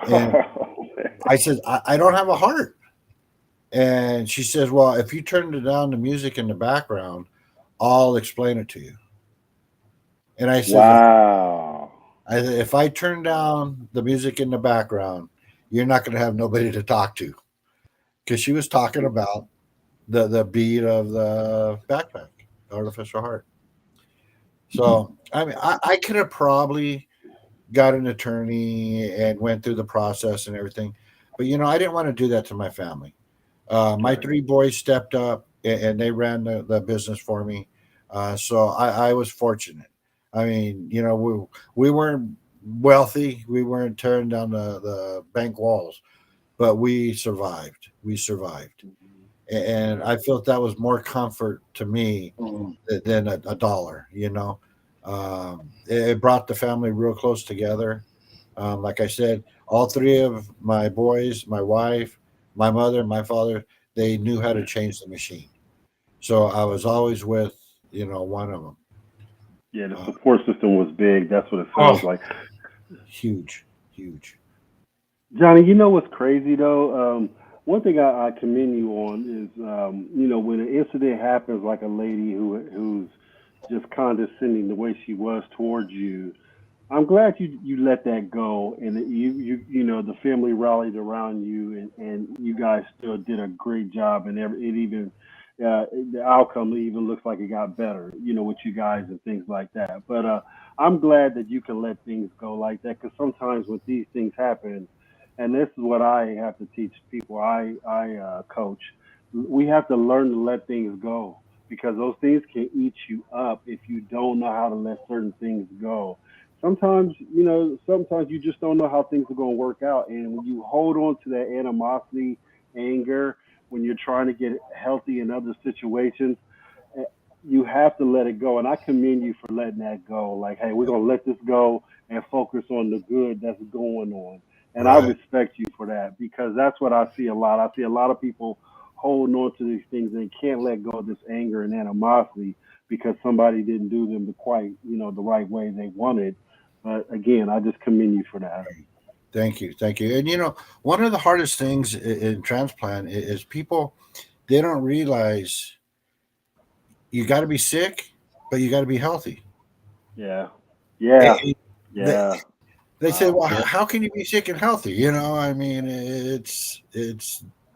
And I said I don't have a heart. And she says, well, if you turn it down the music in the background, I'll explain it to you. And Wow. if I turn down the music in the background, you're not going to have nobody to talk to because she was talking about the beat of the backpack, artificial heart. So I mean, I could have probably got an attorney and went through the process and everything, but I didn't want to do that to my family. My Right. three boys stepped up and they ran the business for me. So I was fortunate. I mean, we weren't wealthy. We weren't tearing down the bank walls, but we survived. We survived. And Right. I felt that was more comfort to me Mhm. than a dollar, it brought the family real close together. Like I said, all three of my boys, my wife, my mother, my father, they knew how to Yeah. change the machine. So I was always with, one of them. Yeah, the Uh, support system was big. That's what it sounds oh, like. huge, huge. Johnny, you know what's crazy though? One thing I commend you on is, when an incident happens, like a lady who's just condescending the way she was towards you. I'm glad you let that go, and that the family rallied around you, and you guys still did a great job, and it even the outcome even looks like it got better, with you guys and things like that. But I'm glad that you can let things go like that, because sometimes when these things happen, And this is what I have to teach people. I coach. We have to learn to let things go because those things can eat you up if you don't know how to let certain things go. Sometimes, sometimes you just don't know how things are going to work out. And when you hold on to that animosity, anger, when you're trying to get healthy in other situations, eh, you have to let it go. And I commend you for letting that go. Like, hey, we're going to let this go and focus on the good that's going on. And I Right. respect you for that because that's what I see a lot. I see a lot of people holding on to these things and can't let go of this anger and animosity because somebody didn't do them the quite, the right way they wanted. But again, I just commend you for that. Thank you, thank you. And one of the hardest things in transplant is people, they don't realize you got to be sick, but you got to be healthy. Yeah. Yeah. And they, Yeah. they say, Wow. well, Yeah. how can you be sick and healthy? I mean, it's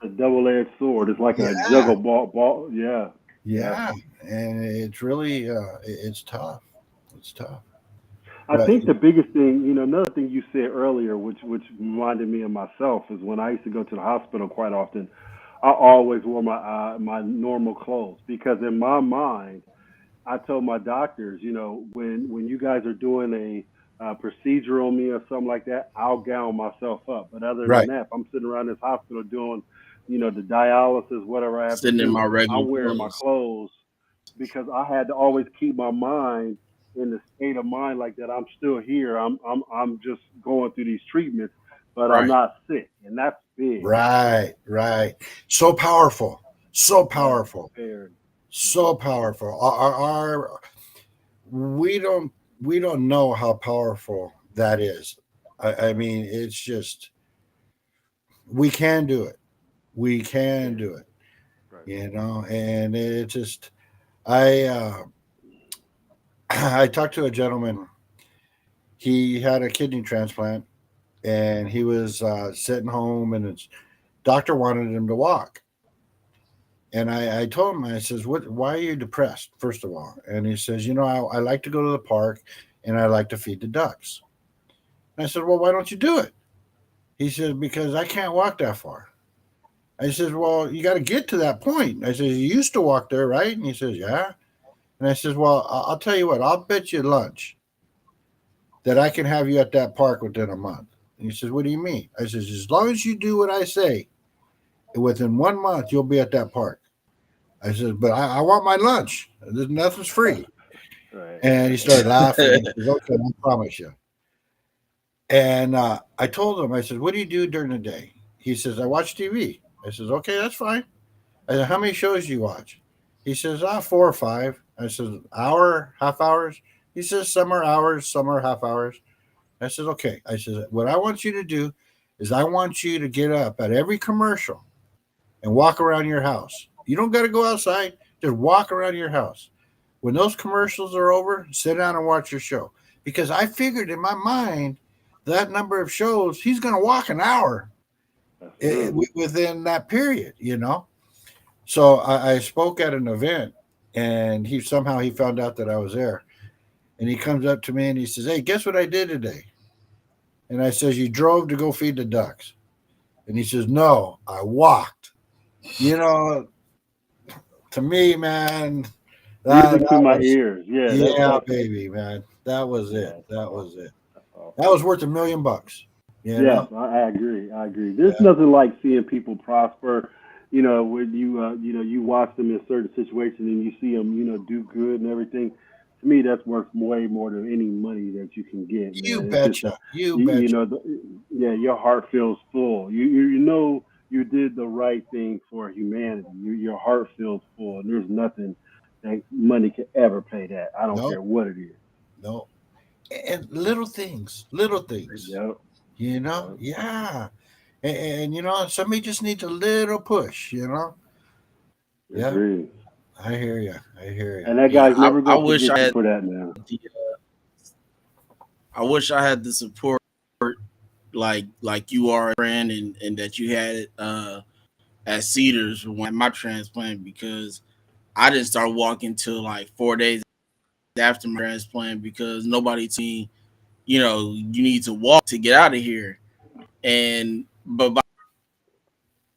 A double-edged sword. It's like a yeah, juggle ball. Yeah. Yeah. yeah, and it's really it's tough. It's tough. I But think the biggest thing, another thing you said earlier, which reminded me of myself, is when I used to go to the hospital quite often. I always wore my normal clothes because in my mind, I told my doctors, when you guys are doing a procedure on me or something like that, I'll gown myself up. But other than right, that, if I'm sitting around this hospital doing, the dialysis, whatever I have to Sitting in do, my regular I'm wearing my clothes. clothes because I had to always keep my mind in the state of mind like that. I'm still here. I'm just going through these treatments, but I'm Right. not sick, and that's big. right, right. So powerful, so Yeah, powerful, prepared. so powerful. We don't we don't know how powerful that is. I mean, it's just we can do it. We can Yeah, do it. right. And it just I I talked to a gentleman. He had a kidney transplant, and he was sitting home, and his doctor wanted him to walk. And I told him, I says, "What? Why are you depressed? First of all?" And he says, I like to go to the park, and I like to feed the ducks." And I said, "Well, why don't you do it?" He says, "Because I can't walk that far." I says, "Well, you got to get to that point." I says, "You used to walk there, right?" And he says, "Yeah." And I says, "Well, I'll tell you what. I'll bet you lunch that I can have you at that park within a month." And he says, "What do you mean?" I says, "As long as you do what I say, within 1 month you'll be at that park." I said, "But I want my lunch. There's nothing's free." Right. And he started laughing. He says, "Okay, I promise you." And I told him, I said, "What do you do during the day?" He says, "I watch TV." I says, "Okay, that's fine." I said, "How many shows do you watch?" He says, 4 or 5. I said, "Hour, half hours?" He says, "Some are hours, some are half hours." I said, "Okay." I said, "What I want you to do is I want you to get up at every commercial and walk around your house. You don't got to go outside, just walk around your house. When those commercials are over, sit down and watch your show." Because I figured in my mind that number of shows, he's going to walk an hour That's true. within that period. So I spoke at an event, and he found out that I was there, and he comes up to me and he says, "Hey, guess what I did today?" And I says, "You drove to go feed the ducks." And he says, "No, I walked." You know, to me, man, that Music to that my was ears. Yeah, yeah, baby, man. That was it. yeah, that's That was awesome. it. That's That awesome. was worth $1 million. You Yes, know? I agree. I agree. There's Yeah. nothing like seeing people prosper. When you watch them in certain situations and you see them, do good and everything. To me, that's worth way more than any money that you can get, You man. It's just betcha. You you betcha. know, yeah, your heart feels full. You know you did the right thing for humanity. Your heart feels full, and there's nothing that money can ever pay that. I don't No, care what it is. no. And little things, little things. Yep. Yep. Yeah. And somebody just needs a little push. Yeah, Agree. I hear you. I hear you. And that Yeah. guy's I, never I gonna wish forget I you had for that, man. the I wish I had the support like you are, friend, and that you had it at Cedars when my transplant, because I didn't start walking till like 4 days after my transplant because nobody told me, you need to walk to get out of here. And but by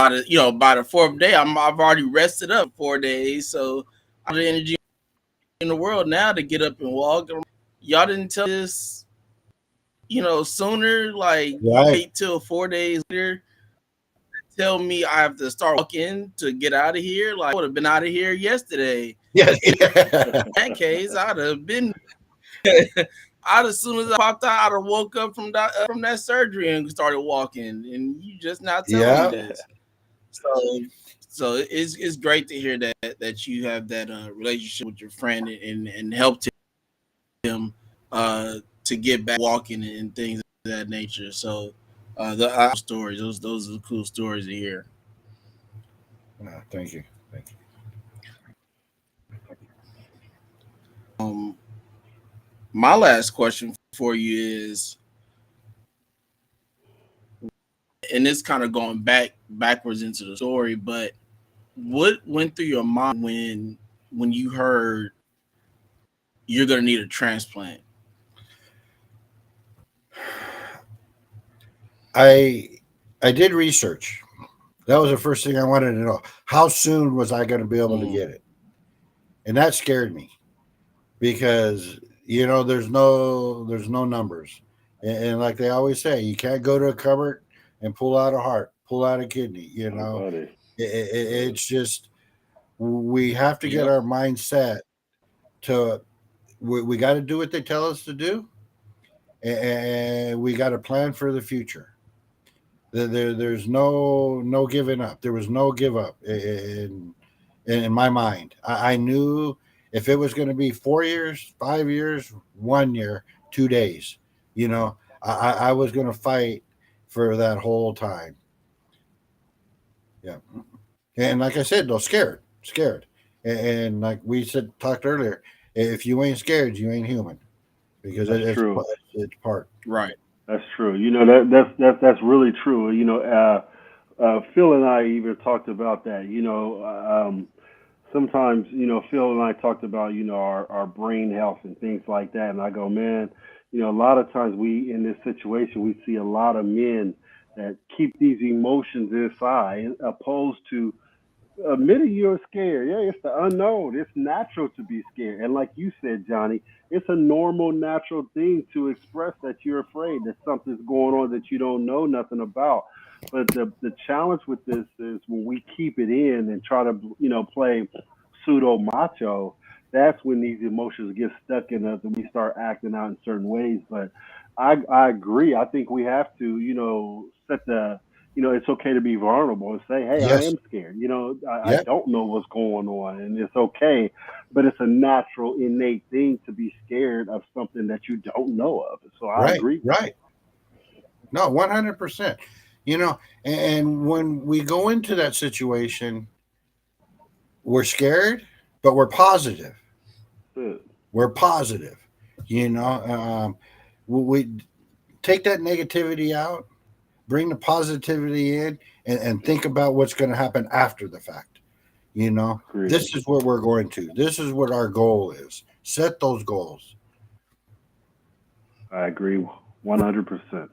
the fourth day, I've already rested up 4 days, so I have the energy in the world now to get up and walk. Y'all didn't tell this, sooner. Like you Right. wait till 4 days later, tell me I have to start walking to get out of here. Like I would have been out of here yesterday. Yes. In that case, I'd have been. I'd as soon as I popped out, I'd have woke up from that surgery and started walking. And you just not telling me Yeah. this. So it's great to hear that you have that relationship with your friend and helped him to get back walking and things of that nature. So the stories, those are the cool stories to hear. Thank you. Thank you. Um, my last question for you is, and it's kind of going backwards into the story, but what went through your mind when you heard you're gonna need a transplant? I I did research. That was the first thing I wanted to know. How soon was I going to be able to Mm, get it? And that scared me because there's no numbers, and like they always say, you can't go to a cupboard and pull out a heart, pull out a kidney. My buddy. It's just we have to get yep. our mindset to we got to do what they tell us to do, and we got to plan for the future. There's no giving up. There was no give up in my mind. I knew if it was going to be 4 years, 5 years, 1 year, 2 days, I was going to fight for that whole time. Yeah, and like I said, though, scared, and like we said talked earlier, if you ain't scared, you ain't human because That's true. it's part. Right. That's true. That's really true. Phil and I even talked about that. Sometimes Phil and I talked about our brain health and things like that, and I go, man, a lot of times we in this situation we see a lot of men that keep these emotions inside, opposed to admitting you're scared. Yeah, it's the unknown. It's natural to be scared. And like you said, Johnny, it's a normal, natural thing to express that you're afraid that something's going on that you don't know nothing about. But the challenge with this is when we keep it in and try to, play pseudo macho, that's when these emotions get stuck in us and we start acting out in certain ways. But I agree. I think we have to, set the it's okay to be vulnerable and say, hey, I Yes. am scared. I Yep. don't know what's going on, and it's okay. But it's a natural, innate thing to be scared of something that you don't know of. So I Right. agree with you. Right. No, 100%. And when we go into that situation, we're scared, but we're positive. Good. We're positive. You know, um, we take that negativity out, bring the positivity in, and think about what's going to happen after the fact. Agreed. This is what we're going to. This is what our goal is. Set those goals. I agree 100%.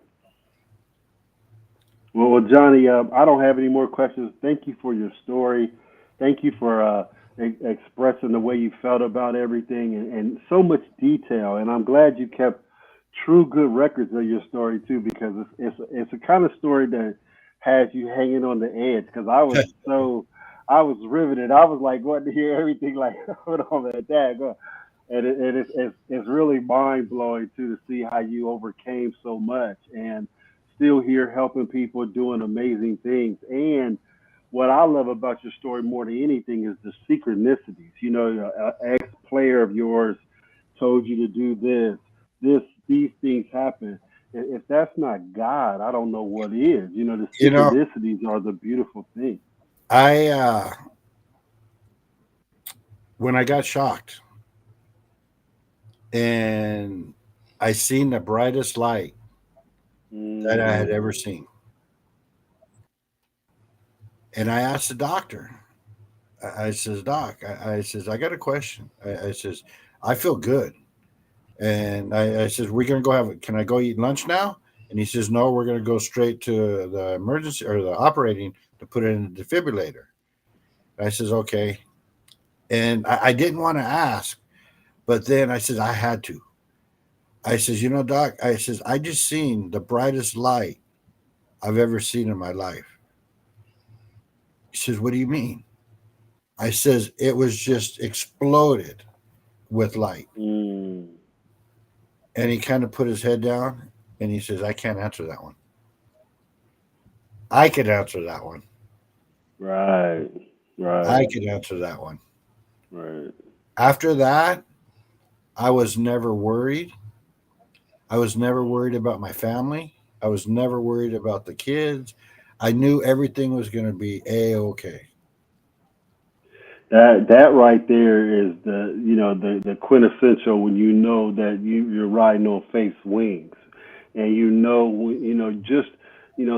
Well, Johnny, I don't have any more questions. Thank you for your story. Thank you for expressing the way you felt about everything and so much detail. And I'm glad you kept true good records of your story too, because it's a kind of story that has you hanging on the edge. Because I was riveted. I was like wanting to hear everything. Like, hold on, man, dad, go. And it's really mind blowing too to see how you overcame so much and still here helping people doing amazing things. And what I love about your story more than anything is the synchronicities. An ex player of yours told you to do these things happen. If that's not God, I don't know what is. The You know, synchronicities are the beautiful thing. I when I got shocked and I seen the brightest light that I had ever Hmm. seen, and I asked the doctor. I says, Doc, I says, I got a question. I says, I feel good. And I says, we're gonna go have. Can I go eat lunch now? And he says, no, we're going to go straight to the emergency or the operating to put it in the defibrillator. I says, okay. And I didn't want to ask, but then I said, I had to. I says, Doc, I says, I just seen the brightest light I've ever seen in my life. He says, what do you mean? I says, it was just exploded with light. Mm. And he kind of put his head down and he says, I can't answer that one. I could answer that one. Right. I Right. could answer that one. Right. After that, I was never worried. I was never worried about my family. I was never worried about the kids. I knew everything was going to be a-okay. That right there is the quintessential when you know that you're riding on faith's wings, and just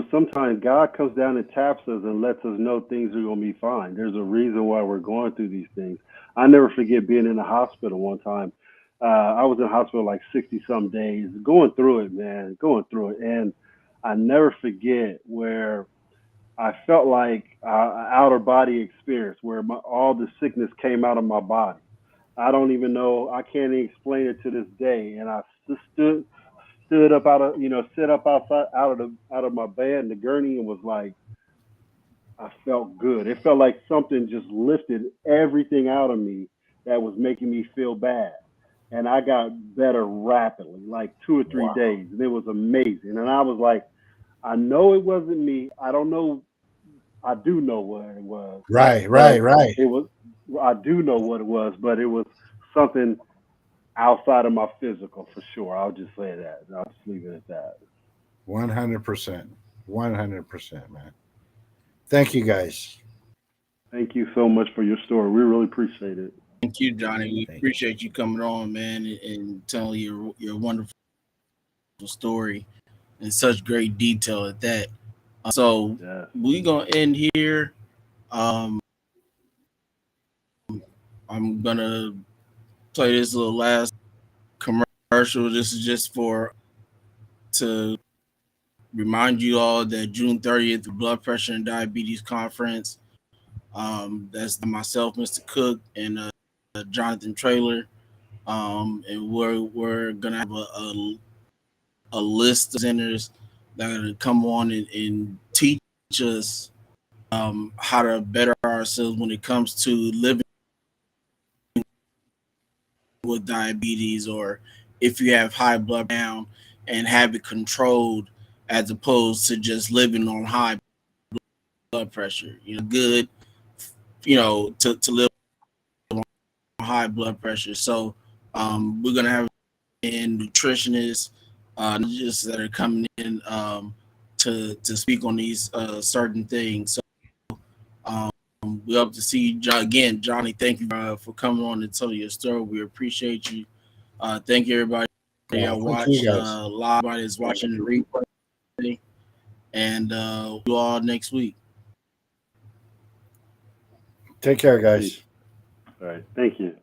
sometimes God comes down and taps us and lets us know things are gonna be fine. There's a reason why we're going through these things. I never forget being in the hospital one time. I was in the hospital like 60 some days, going through it, man, going through it, and I never forget where I felt like outer body experience where all the sickness came out of my body. I don't even know. I can't even explain it to this day. And I stood up sit up outside out of my bed in the gurney and was like, I felt good. It felt like something just lifted everything out of me that was making me feel bad. And I got better rapidly, like 2 or 3 days. And it was amazing. And I was like, I know it wasn't me. I don't know. I do know what it was, Right, right, but right. it was. I do know what it was, but it was something outside of my physical for sure. I'll just say that. I'll just leave it at that. 100%. 100%, man. Thank you guys. Thank you so much for your story. We really appreciate it. Thank you, Johnny. We Thank you. appreciate you coming on, man, and telling your wonderful story in such great detail at that. So Yes. we gonna end here. Um, I'm gonna play this little last commercial. This is just for to remind you all that June 30th, the Blood Pressure and Diabetes Conference. That's myself, Mr. Cook, and Jonathan Trailer. And we're gonna have a list of centers that are gonna come on and teach us how to better ourselves when it comes to living with diabetes, or if you have high blood down and have it controlled, as opposed to just living on high blood pressure. Good, to live on high blood pressure. So we're gonna have in nutritionists, just that are coming in to speak on these certain things. So um, we hope to see you again, Johnny. Thank you for coming on and telling your story. We appreciate you. Thank you, everybody. I Thank you watched guys. live. Everybody is watching the replay, and we'll see you all next week. Take care, Peace. guys. All right. Thank you.